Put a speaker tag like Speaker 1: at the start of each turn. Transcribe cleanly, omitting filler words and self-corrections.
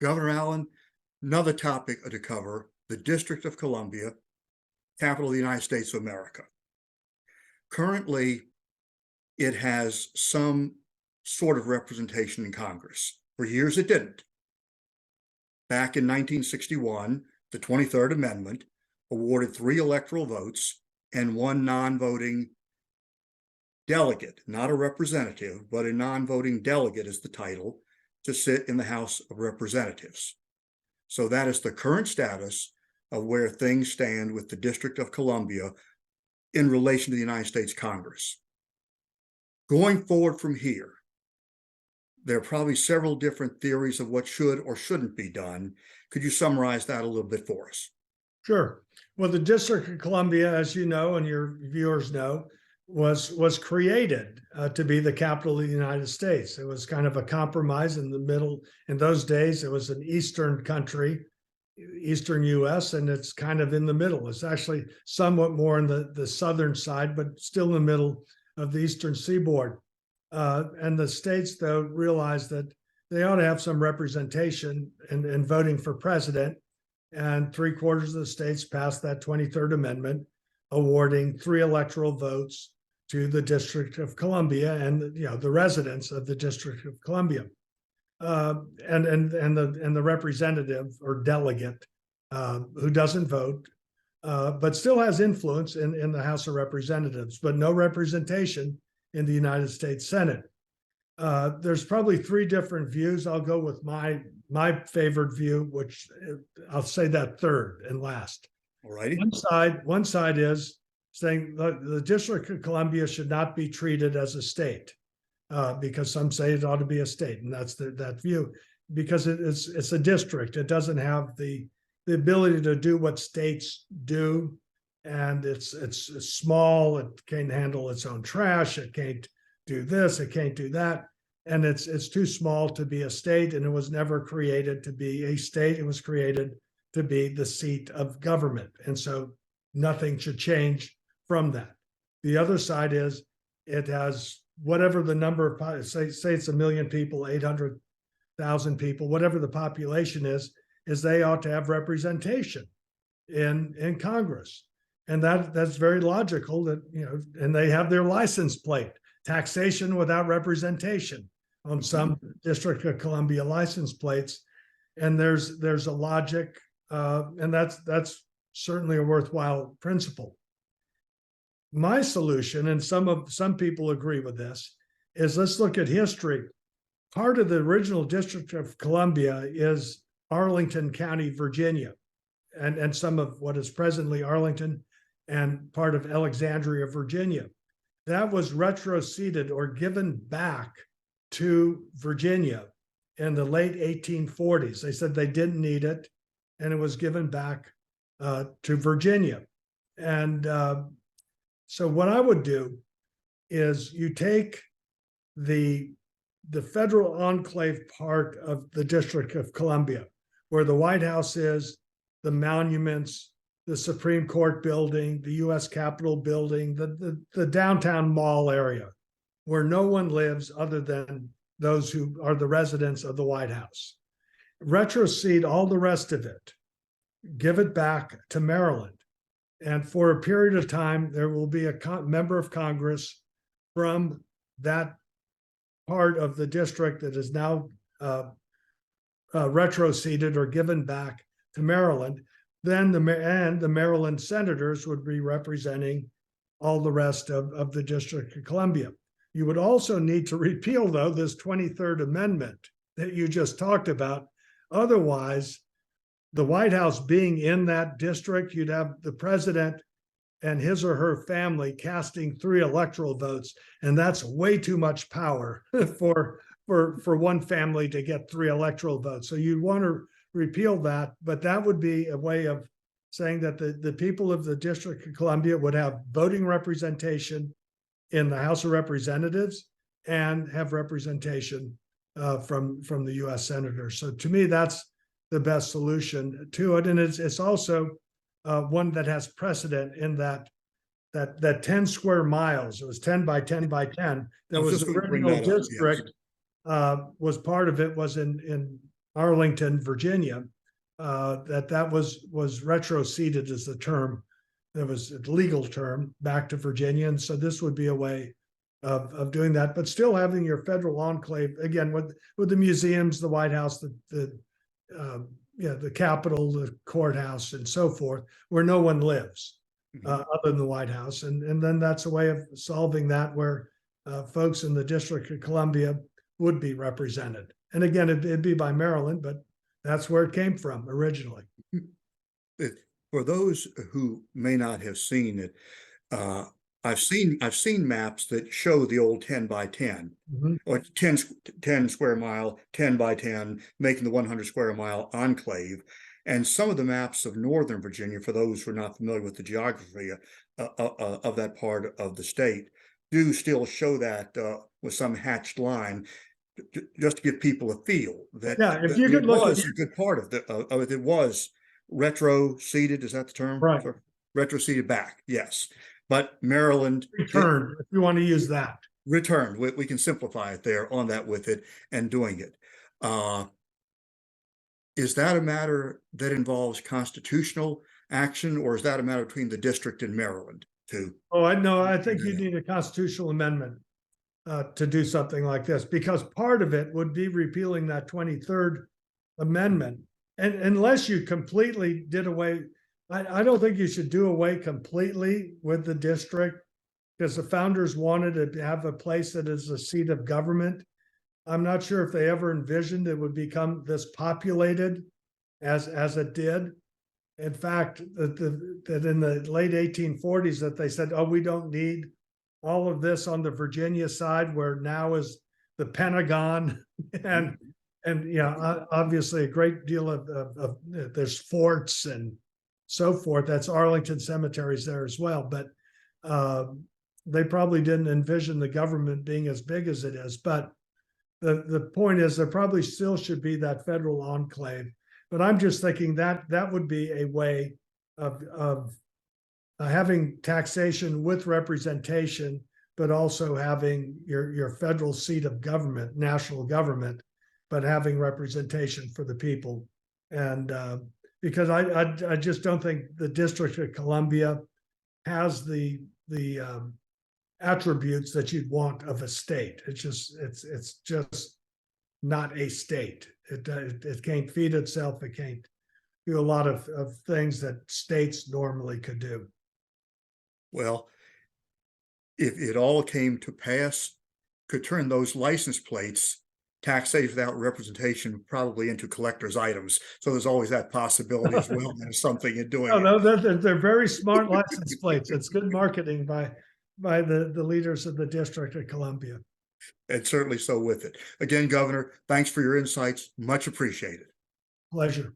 Speaker 1: Governor Allen, another topic to cover, the District of Columbia, capital of the United States of America. Currently, it has some sort of representation in Congress. For years, it didn't. Back in 1961, the 23rd Amendment awarded 3 electoral votes and 1 non-voting delegate, not a representative, but a non-voting delegate is the title, to sit in the House of Representatives. So that is the current status of where things stand with the District of Columbia in relation to the United States Congress. Going forward from here, there are probably several different theories of what should or shouldn't be done. Could you summarize that a little bit for us?
Speaker 2: Sure. Well, the District of Columbia, as you know, and your viewers know, was created to be the capital of the United States. It was kind of a compromise in the middle. In those days, it was an eastern country, eastern U.S., and it's kind of in the middle. It's actually somewhat more on the southern side, but still in the middle of the eastern seaboard. And the states, though, realized that they ought to have some representation in voting for president. And 3/4 of the states passed that 23rd Amendment, awarding 3 electoral votes to the District of Columbia and the residents of the District of Columbia, and the representative or delegate who doesn't vote, but still has influence in the House of Representatives, but no representation in the United States Senate. There's probably 3 different views. I'll go with my favorite view, which I'll say that third and last.
Speaker 1: All righty.
Speaker 2: One side is saying the District of Columbia should not be treated as a state, because some say it ought to be a state, and that's that view, because it's a district. It doesn't have the ability to do what states do, and it's small. It can't handle its own trash. It can't do this. It can't do that, and it's too small to be a state. And it was never created to be a state. It was created to be the seat of government, and so nothing should change from that. The other side is it has whatever the number of say it's 1 million people, 800,000 people, whatever the population is they ought to have representation in Congress. And that's very logical that, and they have their license plate, taxation without representation on some District of Columbia license plates. And there's a logic, and that's certainly a worthwhile principle. My solution, and some people agree with this, is let's look at history. Part of the original District of Columbia is Arlington County, Virginia, and some of what is presently Arlington and part of Alexandria, Virginia. That was retroceded or given back to Virginia in the late 1840s. They said they didn't need it, and it was given back to Virginia. And so what I would do is you take the federal enclave part of the District of Columbia, where the White House is, the monuments, the Supreme Court building, the U.S. Capitol building, the downtown mall area, where no one lives other than those who are the residents of the White House. Retrocede all the rest of it, give it back to Maryland. And for a period of time, there will be a member of Congress from that part of the district that is now retroceded or given back to Maryland. Then the Maryland senators would be representing all the rest of the District of Columbia. You would also need to repeal, though, this 23rd Amendment that you just talked about. Otherwise, the White House being in that district, you'd have the president and his or her family casting 3 electoral votes, and that's way too much power for one family to get 3 electoral votes. So you'd want to repeal that, but that would be a way of saying that the people of the District of Columbia would have voting representation in the House of Representatives and have representation from the U.S. senators. So to me, that's the best solution to it, and it's also one that has precedent in that 10 square miles. It was 10 by 10 by 10. That was the original district. Was part of it was in Arlington, Virginia, that was retroceded as the term. That was a legal term back to Virginia. And so this would be a way of doing that, but still having your federal enclave again with the museums, the White House, the Capitol, the courthouse, and so forth, where no one lives other than the White House, and then that's a way of solving that where folks in the District of Columbia would be represented. And again, it'd be by Maryland, but that's where it came from originally.
Speaker 1: For those who may not have seen it, I've seen maps that show the old 10 by 10 or 10 square mile, 10 by 10, making the 100 square mile enclave. And some of the maps of Northern Virginia, for those who are not familiar with the geography of that part of the state, do still show that with some hatched line, just to give people a feel that
Speaker 2: if you could look,
Speaker 1: a good part of it. It was retro-seeded. Is that the term?
Speaker 2: Right.
Speaker 1: Retro-seeded back. Yes. But Maryland
Speaker 2: returned, if you want to use that.
Speaker 1: Returned. We can simplify it there on that with it and doing it. Is that a matter that involves constitutional action, or is that a matter between the district and Maryland too?
Speaker 2: Oh, I think you need a constitutional amendment to do something like this, because part of it would be repealing that 23rd Amendment. And unless you completely did away, I don't think you should do away completely with the district, because the founders wanted to have a place that is a seat of government. I'm not sure if they ever envisioned it would become this populated as it did. In fact, that in the late 1840s that they said, oh, we don't need all of this on the Virginia side, where now is the Pentagon and obviously a great deal of there's forts and so forth. That's Arlington Cemetery's there as well, but they probably didn't envision the government being as big as it is. But the point is, there probably still should be that federal enclave. But I'm just thinking that that would be a way of having taxation with representation, but also having your federal seat of government, national government, but having representation for the people. And because I just don't think the District of Columbia has the attributes that you'd want of a state. It's just not a state. It can't feed itself. It can't do a lot of things that states normally could do.
Speaker 1: Well, if it all came to pass, could turn those license plates, taxation without representation, probably into collector's items. So there's always that possibility as well. There's something in doing.
Speaker 2: No, they're very smart license plates. It's good marketing by the leaders of the District of Columbia.
Speaker 1: And certainly so with it. Again, Governor, thanks for your insights. Much appreciated.
Speaker 2: Pleasure.